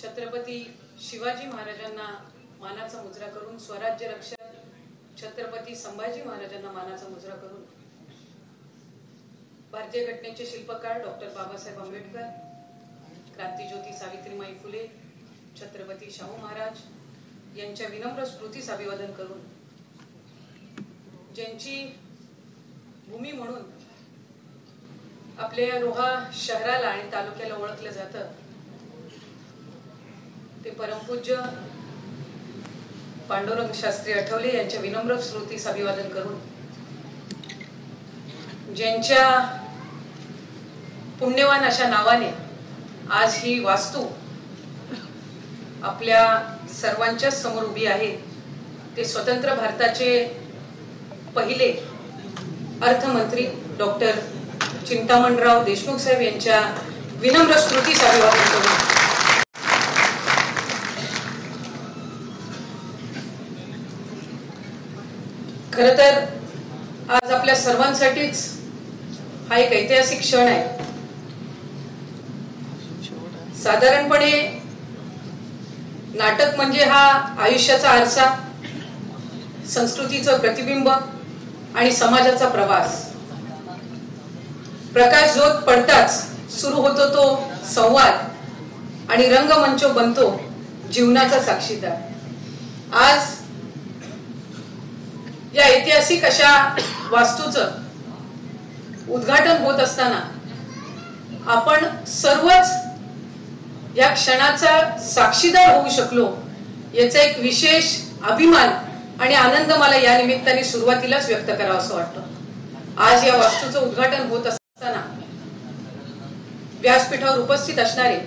छत्रपती शिवाजी महाराजांना मानाचा मुजरा करून, स्वराज्य रक्षक छत्रपती संभाजी महाराजांना मानाचा मुजरा करून, भारतीय घटनेचे शिल्पकार डॉक्टर बाबासाहेब आंबेडकर, क्रांतिज्योती सावित्रीबाई फुले, छत्रपती शाहू महाराज यांच्या विनम्र स्मृतीस अभिवादन करून, ज्यांची भूमी म्हणून आपल्या रोहा शहराला आणि तालुक्याला ओळखलं जातं, ते परमपूज्य पांडुरंग शास्त्री आठवले यांच्या विनम्र स्मृतीस अभिवादन करून, ज्यांच्या पुण्यवान अशा नावाने आज ही वास्तू आपल्या सर्वांच्या समोर उभी आहे, ते स्वतंत्र भारताचे पहिले अर्थमंत्री डॉक्टर चिंतामणराव देशमुख साहेब यांच्या विनम्र स्मृतीस अभिवादन करून, खरं तर आज आपल्या सर्वांसाठीच हा एक ऐतिहासिक क्षण आहे. साधारणपणे नाटक म्हणजे हा आयुष्याचा आरसा, संस्कृतीचं प्रतिबिंब आणि समाजाचा प्रवास. प्रकाश झोत पडताच सुरू होतो तो संवाद आणि रंगमंच बनतो जीवनाचा साक्षीदार. आज या ऐतिहासिक अशा वास्तूचं उद्घाटन होत असताना आपण सर्वच या क्षणाचा साक्षीदार होऊ शकलो, याचा एक विशेष अभिमान आणि आनंद मला या निमित्ताने सुरुवातीलाच व्यक्त करावा असं वाटतं. आज या वास्तूचं उद्घाटन होत असताना व्यासपीठावर उपस्थित असणारे,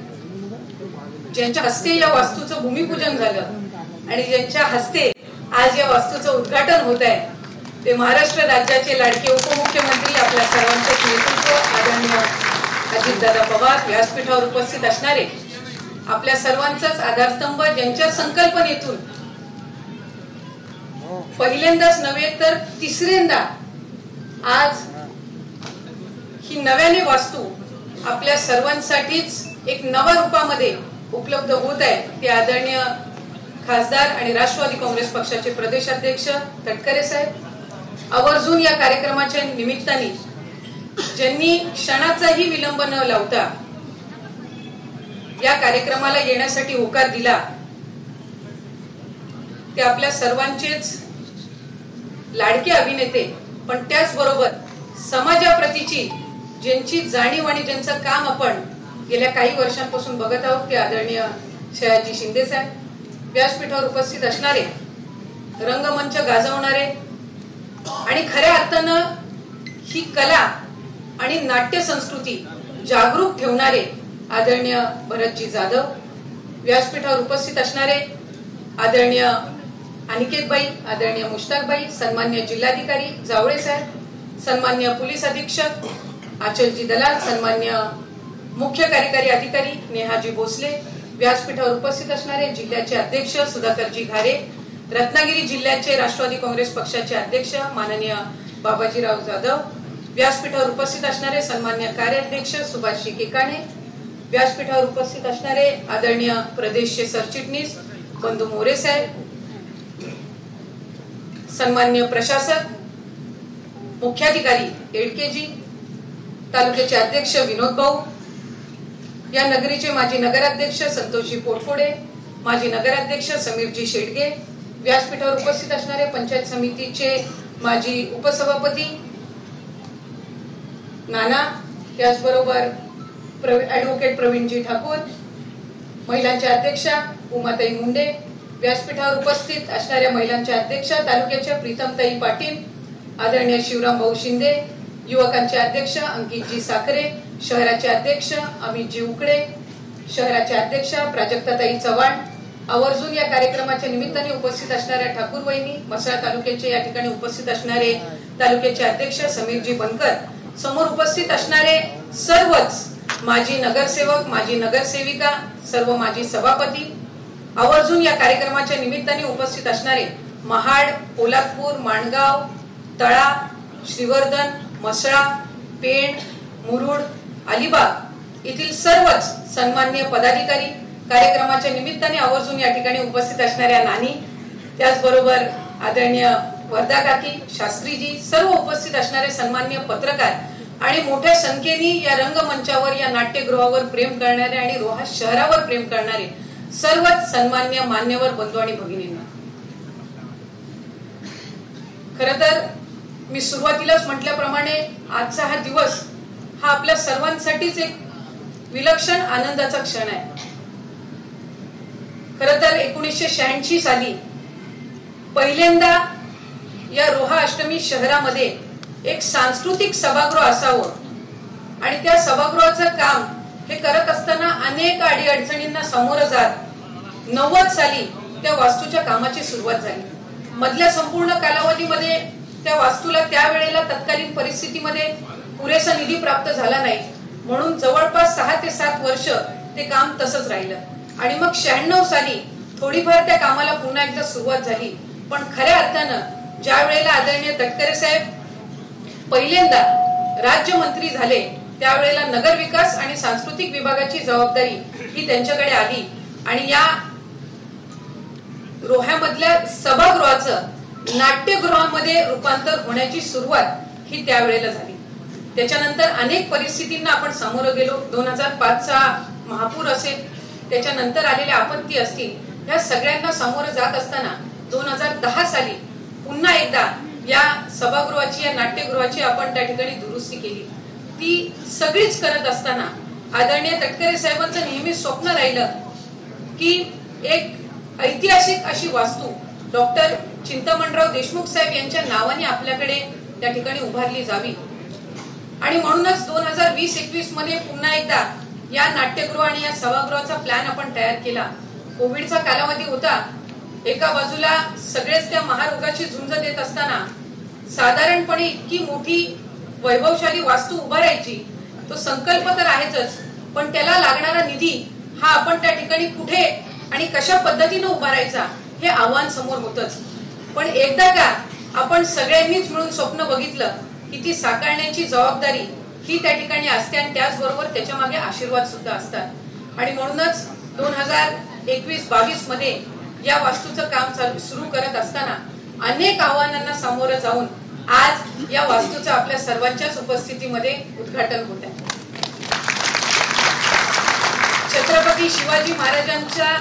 ज्यांच्या हस्ते या वास्तूचं भूमिपूजन झालं आणि ज्यांच्या हस्ते आज या वास्तूचं उद्घाटन होत आहे, ते महाराष्ट्र राज्याचे लाडके उपमुख्यमंत्री, आपल्या सर्वांचे नेतृत्व आदरणीय अजितदादा पवार, व्यासपीठावर उपस्थित असणारे आपल्या सर्वांचाच आधारस्तंभ, ज्यांच्या संकल्पनेतून पहिल्यांदाच नव्हे तर तिसऱ्यांदा आज ही नव्याने वास्तू आपल्या सर्वांसाठीच एक नव्या रूपामध्ये उपलब्ध होत आहे, ते आदरणीय खासदार आणि राष्ट्रवादी काँग्रेस पक्षाचे प्रदेशाध्यक्ष तटकरे साहेब. आवर्जून या कार्यक्रमाच्या निमित्ताने ज्यांनी क्षणाचाही विलंब न लावता या कार्यक्रमाला येण्यासाठी होकार दिला, ते आपल्या सर्वांचेच लाडके अभिनेते, पण त्याचबरोबर समाजाप्रतीची ज्यांची जाणीव आणि ज्यांचं काम आपण गेल्या काही वर्षांपासून बघत आहोत, ते आदरणीय सयाजी शिंदे साहेब. व्यासपीठावर उपस्थित असणारे, रंगमंच गाजवणारे आणि खऱ्या अर्थानं ही कला आणि नाट्य संस्कृती जागरूक ठेवणारे आदरणीय भरतजी जाधव. व्यासपीठावर उपस्थित असणारे आदरणीय अनिकेतबाई, आदरणीय मुश्ताकबाई, सन्मान्य जिल्हाधिकारी जावळे साहेब, सन्मान्य पोलीस अधीक्षक आचलजी दलाल, सन्मान्य मुख्य कार्यकारी अधिकारी नेहाजी भोसले. व्यासपीठावर उपस्थित असणारे जिल्ह्याचे अध्यक्ष सुधाकरजी घारे, रत्नागिरी जिल्ह्याचे राष्ट्रवादी काँग्रेस पक्षाचे अध्यक्ष माननीय बाबाजीराव जाधव. व्यासपीठावर उपस्थित असणारे सन्मान्य कार्याध्यक्ष सुभाषजी केकाणे. व्यासपीठावर उपस्थित असणारे आदरणीय प्रदेशचे सरचिटणीस बंधू मोरे साहेब, सन्मान्य प्रशासक मुख्याधिकारी एडकेजी, तालुक्याचे अध्यक्ष विनोद भाऊ, या नगरीचे माजी नगराध्यक्ष संतोषजी पोटफोडे, माजी नगराध्यक्ष समीरजी शेडगे. व्यासपीठावर उपस्थित असणारे पंचायत समितीचे माजी उपसभापती नाना, त्याचबरोबर ऍडव्होकेट प्रवीणजी ठाकूर, महिलांच्या अध्यक्षा उमाताई मुंडे. व्यासपीठावर उपस्थित असणाऱ्या महिलांच्या अध्यक्षा तालुक्याच्या प्रीतमताई पाटील, आदरणीय शिवराम भाऊ शिंदे, युवकांचे अध्यक्ष अंकितजी साखरे, शहराचे अध्यक्ष अमितजी उकडे, शहराचे अध्यक्ष प्राजक्ताताई चव्हाण. आवर्जून या कार्यक्रमाच्या निमित्ताने उपस्थित असणाऱ्या ठाकूर वहिनी, म्हसळा तालुक्याचे या ठिकाणी उपस्थित असणारे तालुक्याचे अध्यक्ष समीरजी बनकर, समोर उपस्थित असणारे सर्वच माजी नगरसेवक, माजी नगरसेविका, सर्व माजी सभापती, आवर्जून या कार्यक्रमाच्या निमित्ताने उपस्थित असणारे महाड, पोलादपूर, माणगाव, तळा, श्रीवर्धन, म्हसळा, पेण, मुरुड, अलिबाग येथील सर्वच सन्माननीय पदाधिकारी, कार्यक्रमाच्या निमित्ताने आवर्जून या ठिकाणी उपस्थित असणाऱ्या नानी, त्याचबरोबर आदरणीय वर्धा काकी, शास्त्रीजी, सर्व उपस्थित असणारे सन्माननीय पत्रकार आणि मोठ्या संख्येने या रंगमंचावर, या नाट्यगृहावर प्रेम करणारे आणि रोहा शहरावर प्रेम करणारे सर्वच सन्माननीय मान्यवर बंधू आणि भगिनींना, खरं तर मी सुरुवातीलाच म्हटल्याप्रमाणे आजचा हा दिवस हा आपल्या सर्वांसाठीच एक विलक्षण आनंदाचा क्षण आहे. खरं तर 1986 साली पहिल्यांदा या रोहा अष्टमी शहरामध्ये एक सांस्कृतिक सभागृह असावं आणि त्या सभागृहाचं काम हे करत असताना अनेक अडीअडचणींना सामोरं जात 90 साली त्या वास्तूच्या कामाची सुरुवात झाली. मधल्या संपूर्ण कालावधीमध्ये त्या वास्तूला त्यावेळेला तत्कालीन परिस्थितीमध्ये पुरेसा निधी प्राप्त झाला नाही, म्हणून जवळपास 6 ते 7 वर्ष ते काम तसंच राहिलं आणि मग 96 साली थोडीफार त्या कामाला पुन्हा एकदा सुरुवात झाली. पण खऱ्या अर्थानं ज्या वेळेला आदरणीय तटकरे साहेब पहिल्यांदा राज्यमंत्री झाले त्यावेळेला नगर विकास आणि सांस्कृतिक विभागाची जबाबदारी ही त्यांच्याकडे आली आणि या रोह्यामधल्या सभागृहाचं नाट्यगृहामध्ये रूपांतर होण्याची सुरुवात ही त्यावेळेला झाली. त्याच्यानंतर अनेक परिस्थितींना आपण सामोरं गेलो. 2005चा महापूर असेल, त्याच्यानंतर आलेल्या आपत्ती असतील, या सगळ्यांना सामोरं जात असताना 2010 साली पुन्हा एकदा या सभागृहाची, या नाट्यगृहाची आपण त्या ठिकाणी दुरुस्ती केली. ती सगळीच करत असताना आदरणीय तटकरे साहेबांचं नेहमी स्वप्न राहिलं की एक ऐतिहासिक अशी वास्तू डॉक्टर चिंतामणराव देशमुख साहेब यांच्या नावाने आपल्याकडे त्या ठिकाणी उभारली जावी आणि म्हणूनच 2020-21 मध्ये पुन्हा एकदा या नाट्यगृह आणि या सभागृहाचा प्लॅन आपण तयार केला. कोविडचा कालावधी होता, एका बाजूला सगळेच त्या महारोगाची झुंज देत असताना साधारणपणे इतकी मोठी वैभवशाली वास्तू उभारायची, तो संकल्प तर आहेच, पण त्याला लागणारा निधी हा आपण त्या ठिकाणी कुठे आणि कशा पद्धतीने उभारायचा हे आव्हान समोर होतच. पण एकदा का आपण सगळ्यांनीच मिळून स्वप्न बघितलं की ती साकारण्याची जबाबदारी ही त्या ठिकाणी असते आणि त्याचबरोबर त्याच्या मागे आशीर्वाद सुद्धा असतात आणि म्हणूनच 2021-22 मध्ये या वास्तूचं काम सुरू करत असताना अनेक आव्हानांना सामोरं जाऊन आज या वास्तूचं आपल्या सर्वांच्याच उपस्थितीमध्ये उद्घाटन होत आहे. छत्रपती शिवाजी महाराजांचा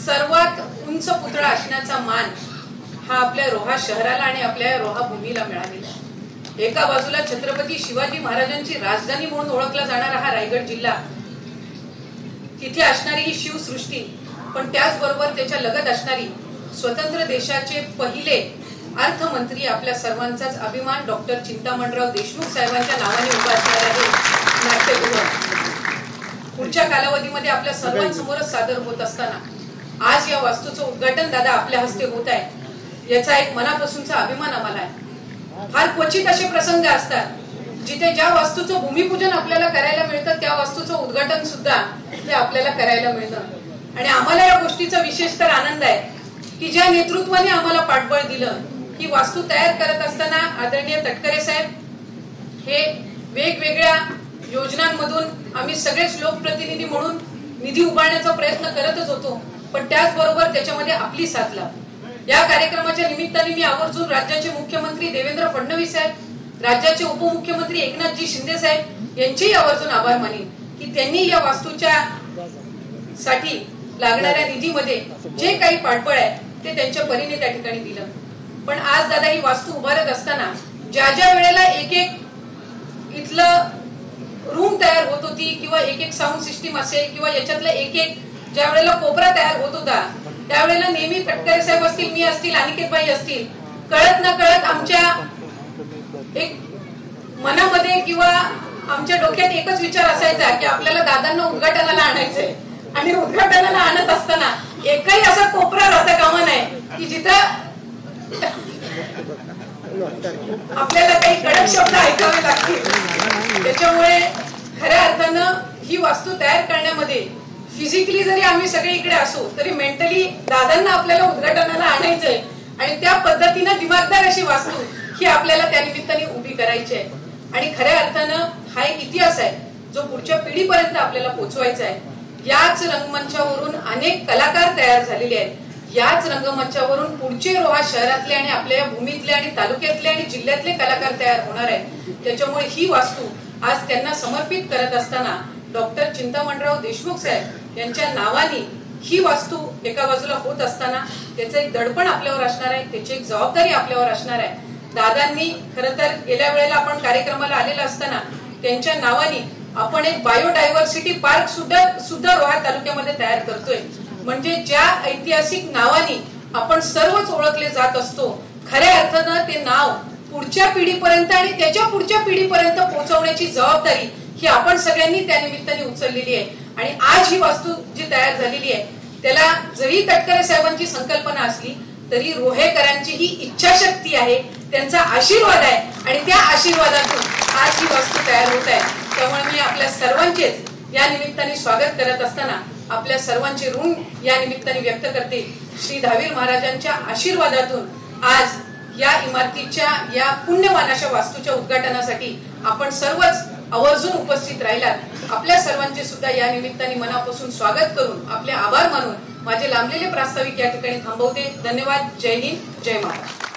सर्वात उंच पुतळा असण्याचा मान हा आपल्या रोहा शहराला आणि आपल्या रोहा भूमीला मिळालेला आहे. एका बाजूला छत्रपती शिवाजी महाराजांची राजधानी म्हणून ओळखला जाणारा हा रायगड जिल्हा, तिथे असणारी ही शिवसृष्टी, पण त्याचबरोबर त्याच्या लगत असणारी स्वतंत्र देशाचे पहिले अर्थमंत्री, आपल्या सर्वांचाच अभिमान डॉक्टर चिंतामणराव देशमुख साहेबांच्या नावाने उभा असणारे हे नाट्यगृह पुढच्या कालावधीमध्ये आपल्या सर्वांसमोरच सादर होत असताना आज या वास्तूचं उद्घाटन दादा आपल्या हस्ते होत आहे, याचा एक मनापासूनचा अभिमान आम्हाला आहे. फार क्वचित असे प्रसंग असतात जिथे ज्या वास्तूचं भूमिपूजन आपल्याला करायला मिळतं त्या वास्तूचं उद्घाटन सुद्धा हे आपल्याला करायला मिळतं आणि आम्हाला या गोष्टीचा विशेष तर आनंद आहे की ज्या नेतृत्वाने आम्हाला पाठबळ दिलं, ही वास्तू तयार करत असताना आदरणीय तटकरे साहेब हे वेगवेगळ्या योजनांमधून आम्ही सगळेच लोकप्रतिनिधी म्हणून निधी उभारण्याचा प्रयत्न करतच होतो, पण त्याचबरोबर त्याच्यामध्ये आपली साथ लाभ. या कार्यक्रमाच्या निमित्ताने मी आवर्जून राज्याचे मुख्यमंत्री देवेंद्र फडणवीस साहेब, राज्याचे उपमुख्यमंत्री एकनाथजी शिंदे साहेब यांचेही आवर्जून आभार मानेन की त्यांनी या वास्तूच्या साठी लागणाऱ्या निधीमध्ये जे काही पाठबळ आहे ते त्यांच्या परीने त्या ठिकाणी दिलं. पण आज दादा ही वास्तू उभारत असताना ज्या ज्या वेळेला एक एक इथलं रूम तयार होत होती किंवा एक एक साऊंड सिस्टीम असेल किंवा याच्यातला एक एक ज्या वेळेला कोपरा तयार होत होता त्यावेळेला नेहमी तटकरे साहेब असतील, मी असतील, अनिकेतबाई असतील, कळत न कळत आमच्या एक मनामध्ये किंवा आमच्या डोक्यात एकच विचार असायचा की आपल्याला दादांना उद्घाटनाला आणायचंय आणि उद्घाटनाला आणत असताना एकही असा कोपरा राहता कामा नये की जिथं आपल्याला काही कडक शब्द ऐकावे लागतील. त्याच्यामुळे खऱ्या अर्थानं ही वास्तू तयार करण्यामध्ये फिजिकली जरी आम्ही सगळे इकडे असो तरी मेंटली दादांना आपल्याला उद्घाटनाला आणायचंय आणि त्या पद्धतीनं दिमागदार अशी वास्तू ही आपल्याला त्या निमित्ताने उभी करायची आहे आणि खऱ्या अर्थानं हा एक इतिहास आहे जो पुढच्या पिढीपर्यंत आपल्याला पोहोचवायचा आहे. याच रंगमंचावरून अनेक कलाकार तयार झालेले आहेत. याच रंगमंचावरून पुढचे रोहा शहरातले आणि आपल्या भूमीतले आणि तालुक्यातले आणि जिल्ह्यातले कलाकार तयार होणार आहेत. त्याच्यामुळे ही वास्तू आज त्यांना समर्पित करत असताना डॉक्टर चिंतामणराव देशमुख साहेब यांच्या नावाने ही वास्तू एका बाजूला होत असताना त्याचं एक दडपण आपल्यावर असणार आहे, त्याची एक जबाबदारी आपल्यावर असणार आहे. दादांनी खरं तर गेल्या वेळेला आपण कार्यक्रमाला आलेला असताना त्यांच्या नावाने आपण एक बायोडायव्हर्सिटी पार्क सुद्धा रोहा तालुक्यामध्ये तयार करतोय. म्हणजे ज्या ऐतिहासिक नावाने आपण सर्वच ओळखले जात असतो, खऱ्या अर्थानं ते नाव पुढच्या पिढीपर्यंत आणि त्याच्या पुढच्या पिढीपर्यंत पोहोचवण्याची जबाबदारी ही आपण सगळ्यांनी त्या निमित्ताने उचललेली आहे. आणि आज ही वास्तू जी तयार झालेली आहे त्याला जरी तटकरे साहेबांची संकल्पना असली तरी रोहेकरांची ही इच्छाशक्ती आहे, त्यांचा आशीर्वाद आहे आणि त्या आशीर्वादातून आज ही वास्तू तयार होत आहे. त्यामुळे मी आपल्या सर्वांचेच या निमित्ताने स्वागत करत असताना आपल्या सर्वांचे ऋण या निमित्ताने व्यक्त करते. श्री धावीर महाराजांच्या आशीर्वादातून आज या इमारतीच्या या पुण्यवान अशा वास्तूच्या उद्घाटनासाठी आपण सर्वच आवर्जून उपस्थित राहिलात. आपल्या सर्वांचे सुद्धा या निमित्ताने मनापासून स्वागत करून आपले आभार मानून माझे लांबलेले प्रास्ताविक या ठिकाणी थांबवते. धन्यवाद. जय हिंद, जय महाराष्ट्र.